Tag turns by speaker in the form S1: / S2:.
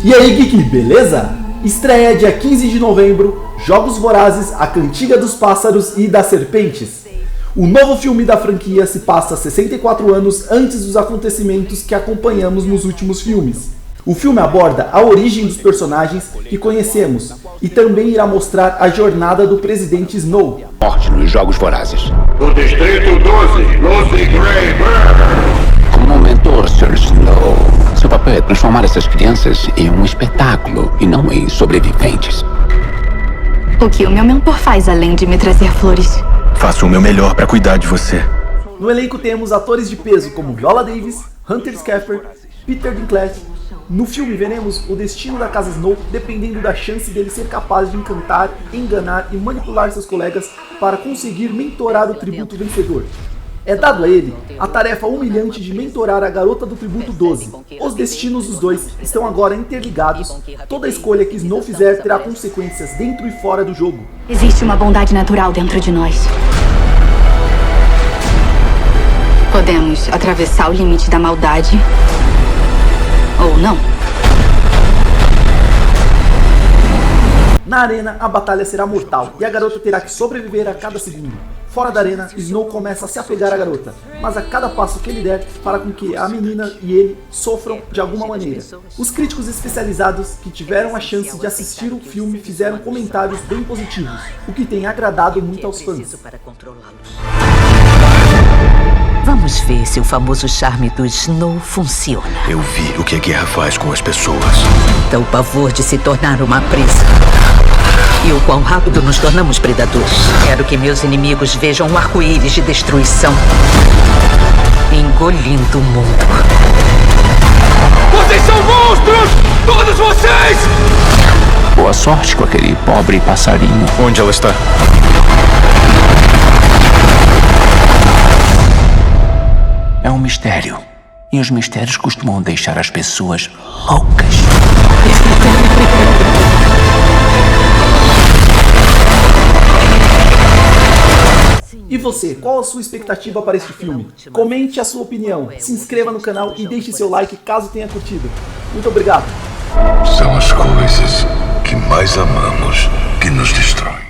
S1: E aí, Geek, beleza? Estreia dia 15 de novembro, Jogos Vorazes, A Cantiga dos Pássaros e das Serpentes. O novo filme da franquia se passa 64 anos antes dos acontecimentos que acompanhamos nos últimos filmes. O filme aborda a origem dos personagens que conhecemos e também irá mostrar a jornada do presidente Snow.
S2: Morte nos Jogos Vorazes.
S3: O Distrito 12, Lucy Gray Bird.
S2: Como mentor, Sr. Snow, seu papel é transformar essas crianças em um espetáculo e não em sobreviventes.
S4: O que o meu mentor faz além de me trazer flores?
S5: Faço o meu melhor para cuidar de você.
S1: No elenco temos atores de peso como Viola Davis, Hunter Schafer, Peter Dinklage. No filme veremos o destino da casa Snow dependendo da chance dele ser capaz de encantar, enganar e manipular seus colegas para conseguir mentorar o tributo vencedor. É dado a ele a tarefa humilhante de mentorar a garota do tributo 12. Os destinos dos dois estão agora interligados. Toda escolha que Snow fizer terá consequências dentro e fora do jogo.
S4: Existe uma bondade natural dentro de nós. Podemos atravessar o limite da maldade ou não.
S1: Na arena, a batalha será mortal e a garota terá que sobreviver a cada segundo. Fora da arena, Snow começa a se apegar à garota, mas a cada passo que ele der fará com que a menina e ele sofram de alguma maneira. Os críticos especializados que tiveram a chance de assistir o filme fizeram comentários bem positivos, o que tem agradado muito aos fãs.
S6: Vamos ver se o famoso charme do Snow funciona.
S5: Eu vi o que a guerra faz com as pessoas.
S6: Então o pavor de se tornar uma presa. E o quão rápido nos tornamos predadores. Quero que meus inimigos vejam um arco-íris de destruição engolindo o mundo.
S5: Vocês são monstros! Todos vocês!
S2: Boa sorte com aquele pobre passarinho.
S5: Onde ela está?
S2: É um mistério. E os mistérios costumam deixar as pessoas loucas.
S1: E você, qual a sua expectativa para este filme? Comente a sua opinião, se inscreva no canal e deixe seu like caso tenha curtido. Muito obrigado!
S3: São as coisas que mais amamos que nos destroem.